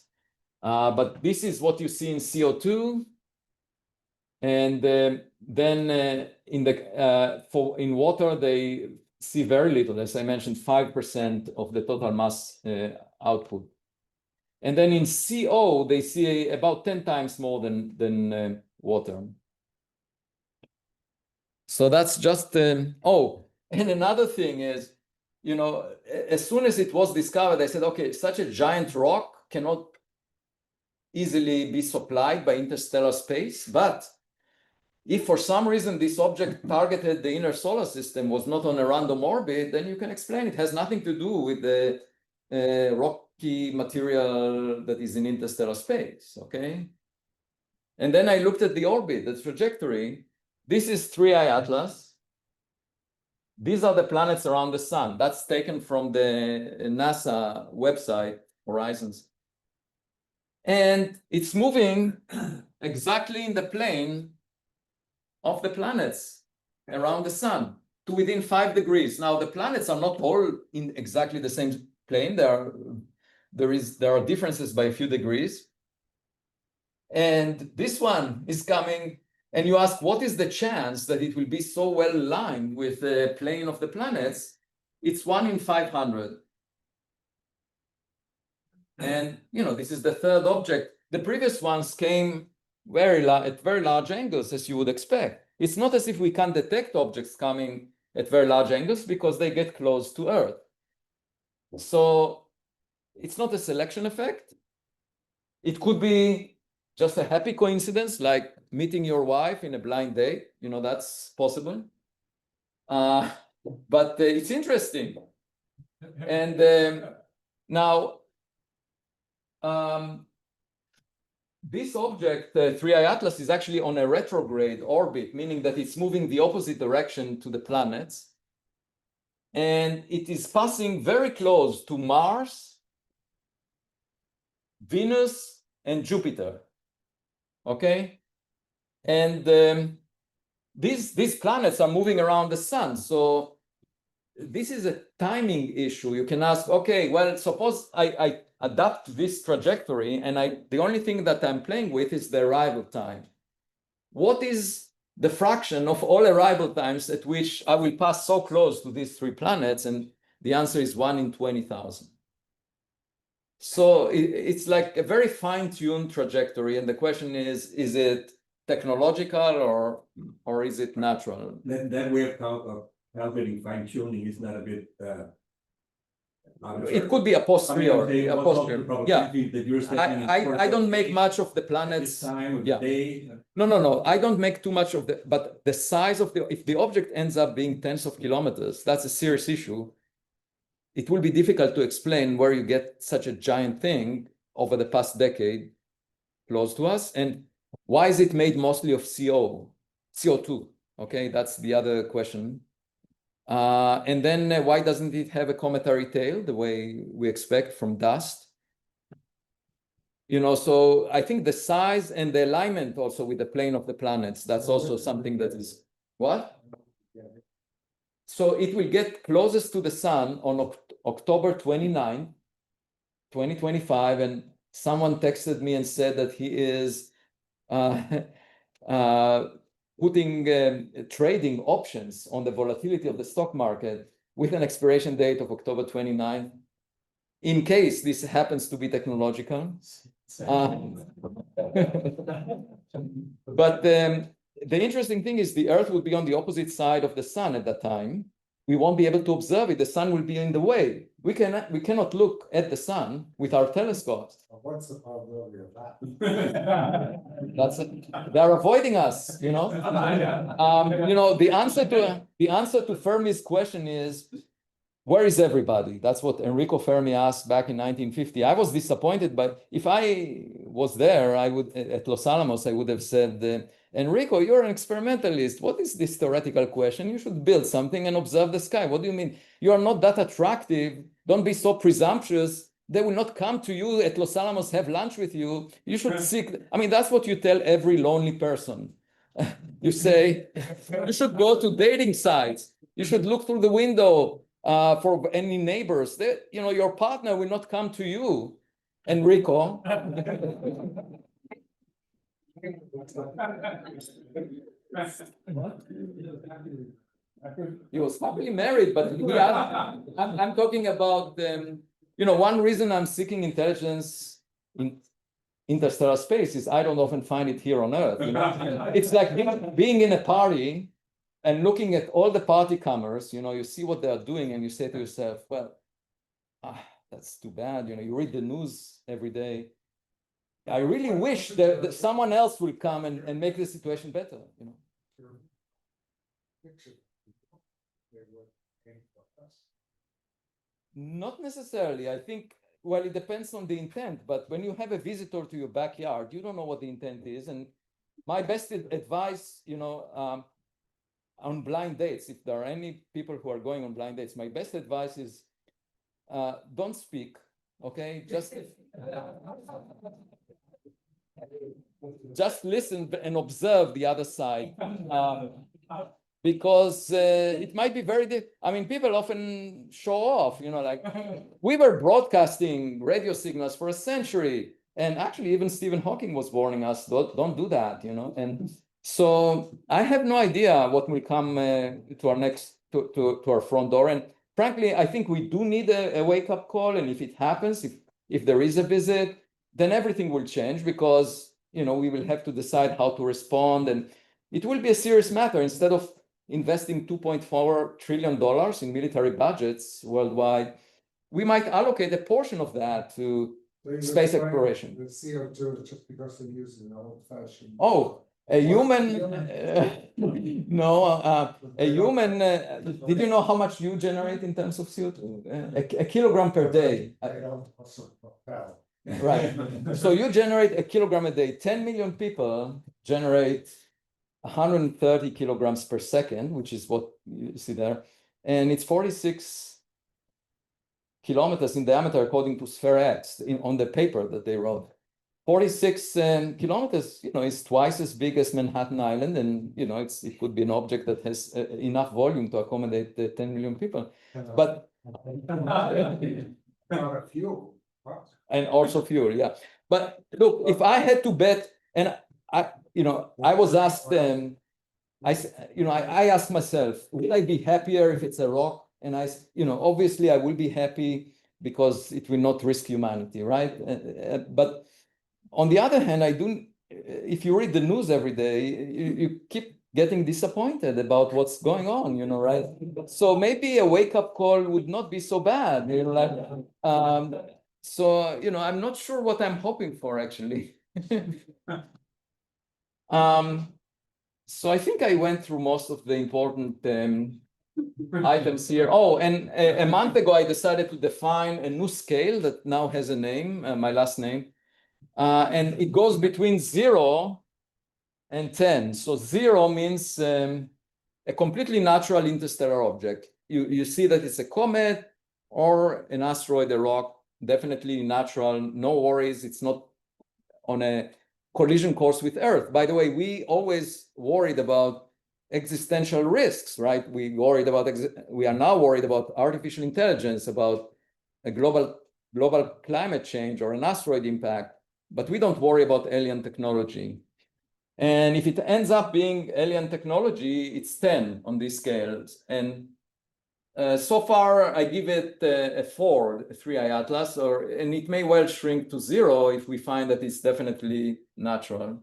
But this is what you see in CO2. And then in water, they see very little, as I mentioned, 5% of the total mass output. And then in CO, they see about 10 times more than water. So that's just, oh, and another thing is, you know, as soon as it was discovered, they said, okay, such a giant rock cannot easily be supplied by interstellar space, but if for some reason this object targeted the inner solar system, was not on a random orbit, then you can explain it has nothing to do with the rocky material that is in interstellar space, okay? And then I looked at the orbit, the trajectory. This is 3I Atlas. These are the planets around the sun. That's taken from the NASA website, Horizons. And it's moving exactly in the plane of the planets around the sun to within 5 degrees. Now, the planets are not all in exactly the same plane. There are differences by a few degrees. And this one is coming, and you ask, what is the chance that it will be so well aligned with the plane of the planets? It's 1 in 500. And, you know, this is the third object. The previous ones came at very large angles, as you would expect. It's not as if we can't detect objects coming at very large angles because they get close to Earth. So it's not a selection effect. It could be just a happy coincidence, like meeting your wife in a blind date. You know, that's possible. But it's interesting. And now, this object, 3I Atlas, is actually on a retrograde orbit, meaning that it's moving the opposite direction to the planets. And it is passing very close to Mars, Venus, and Jupiter. Okay? And these planets are moving around the sun. So this is a timing issue. You can ask, okay, well, suppose I adapt this trajectory, and the only thing that I'm playing with is the arrival time. What is the fraction of all arrival times at which I will pass so close to these 3 planets? And the answer is 1 in 20,000. So it's like a very fine-tuned trajectory. And the question is it technological or is it natural? That way of calculating fine-tuning is not a bit it could be a posteriori. I mean, Yeah, that you're I don't make much of the planets. Time of Yeah. day. No. I don't make too much of but the size of if the object ends up being tens of kilometers, that's a serious issue. It will be difficult to explain where you get such a giant thing over the past decade close to us. And why is it made mostly of CO2? Okay, that's the other question. And then why doesn't it have a cometary tail the way we expect from dust? You know, so I think the size and the alignment also with the plane of the planets, that's also something that is, what? So it will get closest to the sun on October 29, 2025. And someone texted me and said that he is putting trading options on the volatility of the stock market with an expiration date of October 29. in case this happens to be technological. But the interesting thing is the Earth will be on the opposite side of the sun at that time. We won't be able to observe it. The sun will be in the way. We cannot look at the sun with our telescopes. What's the probability of that? They're avoiding us, you know. The answer to Fermi's question is, where is everybody? That's what Enrico Fermi asked back in 1950. I was disappointed, but if I was there, I would at Los Alamos, I would have said, Enrico, you're an experimentalist. What is this theoretical question? You should build something and observe the sky. What do you mean? You are not that attractive. Don't be so presumptuous. They will not come to you at Los Alamos, have lunch with you. You should seek. I mean, that's what you tell every lonely person. You say, you should go to dating sites. You should look through the window for any neighbors. Your partner will not come to you, Enrico. He was happily married, but I'm talking about one reason I'm seeking intelligence in interstellar space is I don't often find it here on Earth. It's like being in a party and looking at all the party comers. You see what they are doing, and you say to yourself, well, that's too bad. You read the news every day. I really wish that someone else will come and make the situation better. Not necessarily. I think, well, it depends on the intent, but when you have a visitor to your backyard, you don't know what the intent is. And my best advice, on blind dates, if there are any people who are going on blind dates, my best advice is don't speak, okay? Just listen and observe the other side. Because it might be people often show off, like we were broadcasting radio signals for a century. And actually, even Stephen Hawking was warning us, don't do that, And so I have no idea what will come to our front door. And frankly, I think we do need a wake-up call. And if it happens, if there is a visit, then everything will change because, we will have to decide how to respond. And it will be a serious matter. Instead of investing $2.4 trillion in military budgets worldwide, we might allocate a portion of that to space exploration. The CO2 just because they're using an old-fashioned. Oh, a human. A human. Did you know how much you generate in terms of CO2? A kilogram per day. Right. So you generate a kilogram a day. 10 million people generate 130 kilograms per second, which is what you see there. And it's 46 kilometers in diameter, according to SphereX, on the paper that they wrote. 46 kilometers, is twice as big as Manhattan Island. And, it could be an object that has enough volume to accommodate the 10 million people. But fuel. And also fuel, yeah. But look, if I had to bet, and I was asked, I asked myself, will I be happier if it's a rock? And obviously I will be happy because it will not risk humanity, right? But on the other hand, if you read the news every day, you keep getting disappointed about what's going on, right? So maybe a wake-up call would not be so bad, So, I'm not sure what I'm hoping for, actually. So I think I went through most of the important items here. Oh, and a month ago, I decided to define a new scale that now has a name, my last name. And it goes between 0 and 10. So 0 means a completely natural interstellar object. You see that it's a comet or an asteroid, a rock, definitely natural, no worries. It's not on a collision course with Earth. By the way, we always worried about existential risks, right? We are now worried about artificial intelligence, about a global climate change or an asteroid impact, but we don't worry about alien technology. And if it ends up being alien technology, it's 10 on these scales. And So far, I give it a 4, a 3i atlas, and it may well shrink to 0 if we find that it's definitely natural.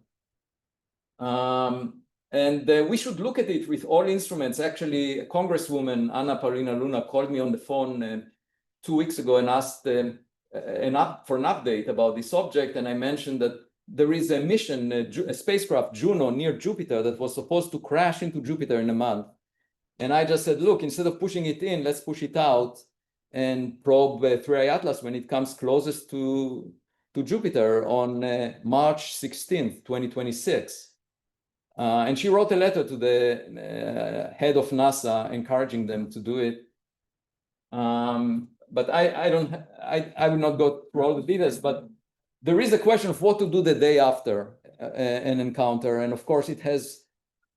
And we should look at it with all instruments. Actually, Congresswoman Anna Paulina Luna called me on the phone 2 weeks ago and asked for an update about this object. And I mentioned that there is a mission, a spacecraft, Juno, near Jupiter that was supposed to crash into Jupiter in a month. And I just said, look, instead of pushing it in, let's push it out and probe 3i Atlas when it comes closest to Jupiter on March 16th, 2026. And she wrote a letter to the head of NASA encouraging them to do it. But I will not go through all the details, but there is a question of what to do the day after an encounter. And of course, it has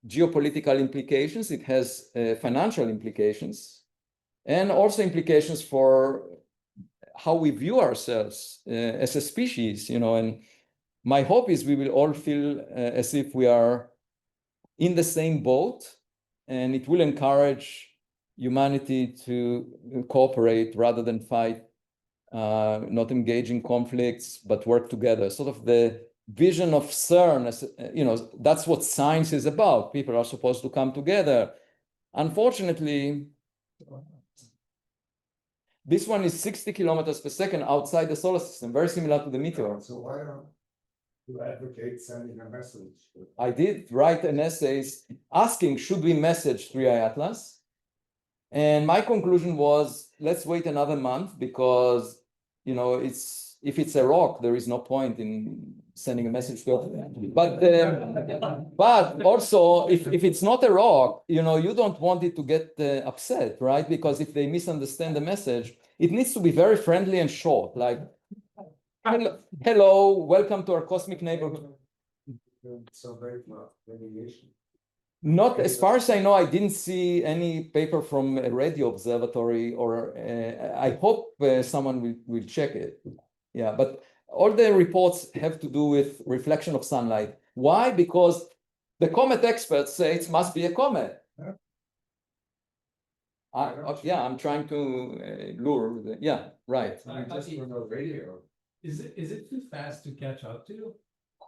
geopolitical implications, it has financial implications, and also implications for how we view ourselves as a species, and my hope is we will all feel as if we are in the same boat, and it will encourage humanity to cooperate rather than fight, not engage in conflicts, but work together. Sort of the vision of CERN, as, that's what science is about. People are supposed to come together. Unfortunately, this one is 60 kilometers per second outside the solar system, very similar to the meteor. So why don't you advocate sending a message? I did write an essay asking, should we message 3i Atlas? And my conclusion was, let's wait another month because, if it's a rock, there is no point in sending a message to it. But also, if it's not a rock, you don't want it to get upset, right? Because if they misunderstand the message, it needs to be very friendly and short, like, hello, welcome to our cosmic neighborhood. So very radiation. Not as far as I know, I didn't see any paper from a radio observatory, or I hope someone will check it. Yeah, but all the reports have to do with reflection of sunlight. Why? Because the comet experts say it must be a comet. Yeah, I'm trying to lure. Yeah, right. Radio. Is it too fast to catch up to?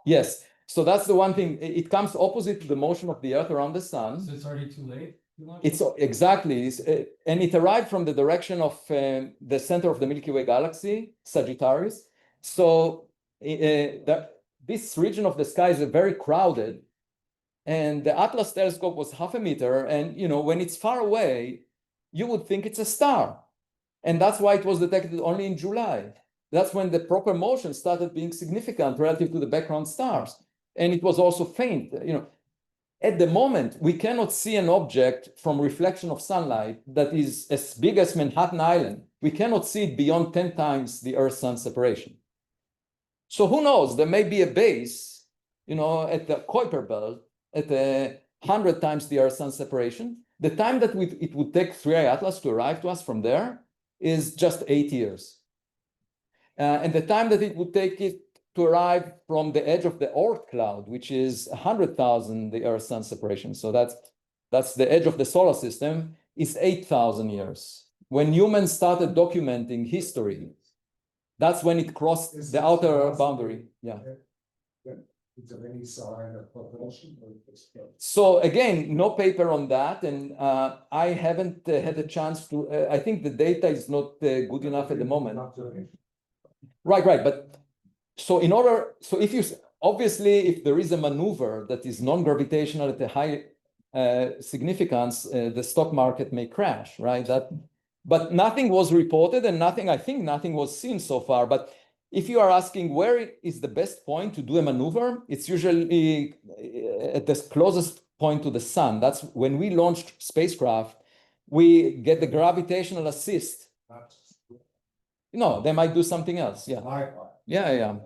Yes. So that's the one thing. It comes opposite to the motion of the Earth around the sun. So it's already too late? It's exactly, and it arrived from the direction of the center of the Milky Way galaxy, Sagittarius. So this region of the sky is very crowded, and the Atlas telescope was 0.5 meter, and when it's far away, you would think it's a star, and that's why it was detected only in July. That's when the proper motion started being significant relative to the background stars, and it was also faint. At the moment, we cannot see an object from reflection of sunlight that is as big as Manhattan Island. We cannot see it beyond 10 times the Earth-Sun separation. So who knows? There may be a base, at the Kuiper belt at 100 times the Earth-Sun separation. The time that it would take 3i Atlas to arrive to us from there is just 8 years. And the time that it would take it to arrive from the edge of the Oort cloud, which is 100,000 the Earth-Sun separation. So that's the edge of the solar system, is 8,000 years. When humans started documenting history, that's when it crossed the outer boundary. Yeah. Is there any sign of propulsion? So again, no paper on that, and I haven't had a chance to. I think the data is not good enough at the moment. Right, but. So if there is a maneuver that is non-gravitational at a high significance, the stock market may crash, right? But nothing was reported, and I think nothing was seen so far. But if you are asking where is the best point to do a maneuver, it's usually at the closest point to the sun. That's when we launched spacecraft, we get the gravitational assist. No, they might do something else. Yeah. Yeah.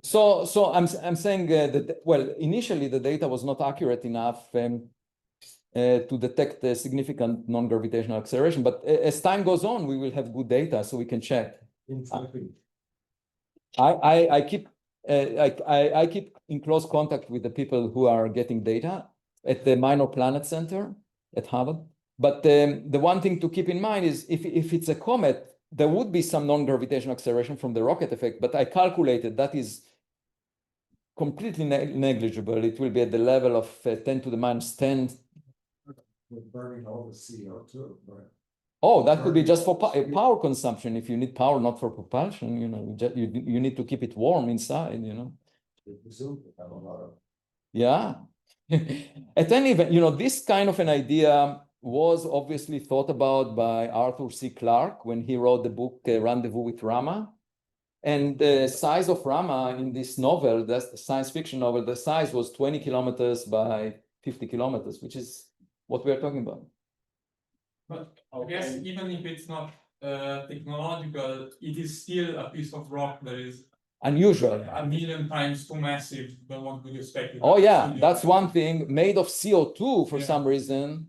So I'm saying that, well, initially the data was not accurate enough to detect a significant non-gravitational acceleration. But as time goes on, we will have good data, so we can check. I keep in close contact with the people who are getting data at the Minor Planet Center at Harvard. But the one thing to keep in mind is if it's a comet, there would be some non-gravitational acceleration from the rocket effect, but I calculated that is completely negligible. It will be at the level of 10 to the minus 10. We're burning all the CO2, right? Oh, that could be just for power consumption. If you need power, not for propulsion, you need to keep it warm inside, We presume to have a lot of. Yeah. At any event, this kind of an idea was obviously thought about by Arthur C. Clarke when he wrote the book Rendezvous with Rama. And the size of Rama in this novel, that's the science fiction novel, the size was 20 kilometers by 50 kilometers, which is what we are talking about. But I guess even if it's not technological, it is still a piece of rock that is Unusual. a million times too massive than what we expected. Oh yeah, that's one thing, made of CO2 for some reason.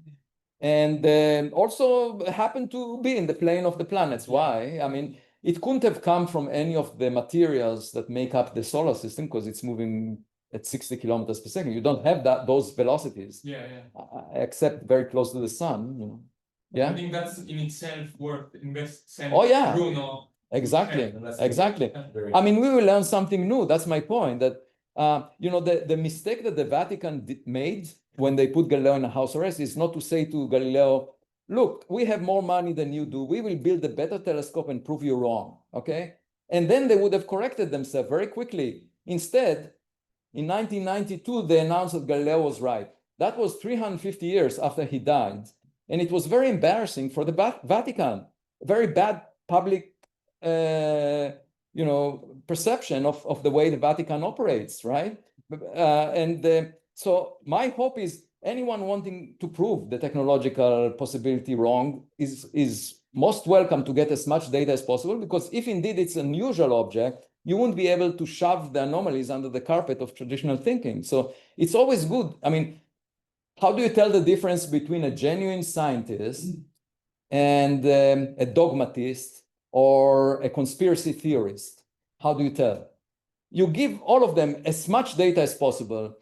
And also happened to be in the plane of the planets. Why? I mean, it couldn't have come from any of the materials that make up the solar system because it's moving at 60 kilometers per second. You don't have those velocities. Except very close to the sun. Yeah. I think that's in itself worth invest. Oh yeah. Bruno. Exactly. Exactly. I mean, we will learn something new. That's my point. That the mistake that the Vatican made when they put Galileo in a house arrest is not to say to Galileo, look, we have more money than you do. We will build a better telescope and prove you wrong. Okay. And then they would have corrected themselves very quickly. Instead, in 1992, they announced that Galileo was right. That was 350 years after he died. And it was very embarrassing for the Vatican. Very bad public perception of the way the Vatican operates, right? So my hope is anyone wanting to prove the technological possibility wrong is most welcome to get as much data as possible, because if indeed it's an unusual object, you won't be able to shove the anomalies under the carpet of traditional thinking. So it's always good. I mean, how do you tell the difference between a genuine scientist and a dogmatist or a conspiracy theorist? How do you tell? You give all of them as much data as possible.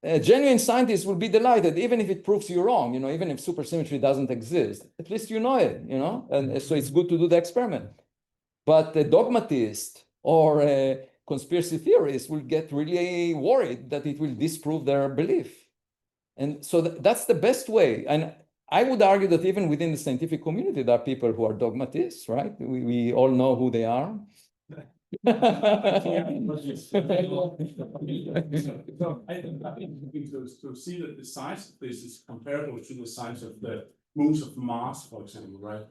A genuine scientist will be delighted, even if it proves you wrong, even if supersymmetry doesn't exist. At least you know it, and so it's good to do the experiment. But a dogmatist or a conspiracy theorist will get really worried that it will disprove their belief. And so that's the best way. And I would argue that even within the scientific community, there are people who are dogmatists, right? We all know who they are. So I think to see that the size of this is comparable to the size of the moons of Mars, for example, right?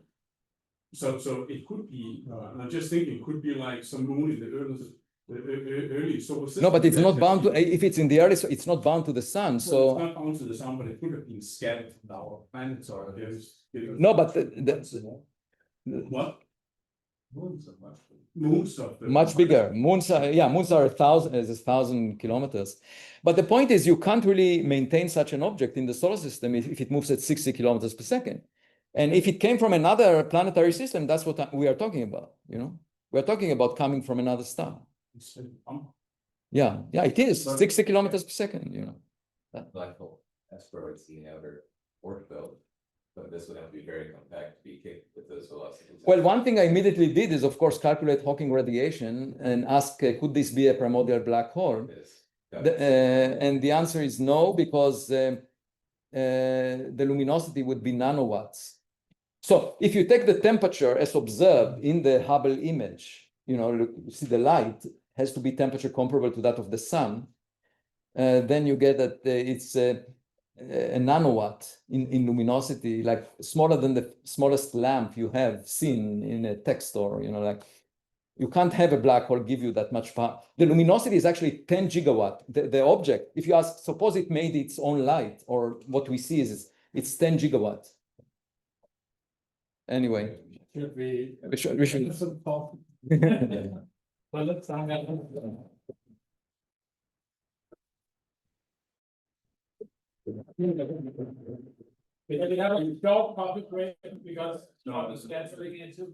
So it could be, and I'm just thinking, it could be like some moon in the early solar system. No, but it's not bound to, if it's in the early, it's not bound to the sun. So it's not bound to the sun, but it could have been scattered from our planets or no, but what? Moons are much bigger. Moons are 1,000 kilometers. But the point is, you can't really maintain such an object in the solar system if it moves at 60 kilometers per second. And if it came from another planetary system, that's what we are talking about. We're talking about coming from another star. Yeah, it is 60 kilometers per second. That black hole asteroids in the outer orbit belt. But this would have to be very compact to be capable with those velocities. Well, one thing I immediately did is, of course, calculate Hawking radiation and ask, could this be a primordial black hole? And the answer is no, because the luminosity would be nanowatts. So if you take the temperature as observed in the Hubble image, look, you see the light has to be temperature comparable to that of the sun. Then you get that it's a nanowatt in luminosity, like smaller than the smallest lamp you have seen in a tech store. Like you can't have a black hole give you that much power. The luminosity is actually 10 gigawatt. The object, if you ask, suppose it made its own light, or what we see is it's 10 gigawatt. Anyway, we should. Well, let's find out. We have a short public break because it's getting into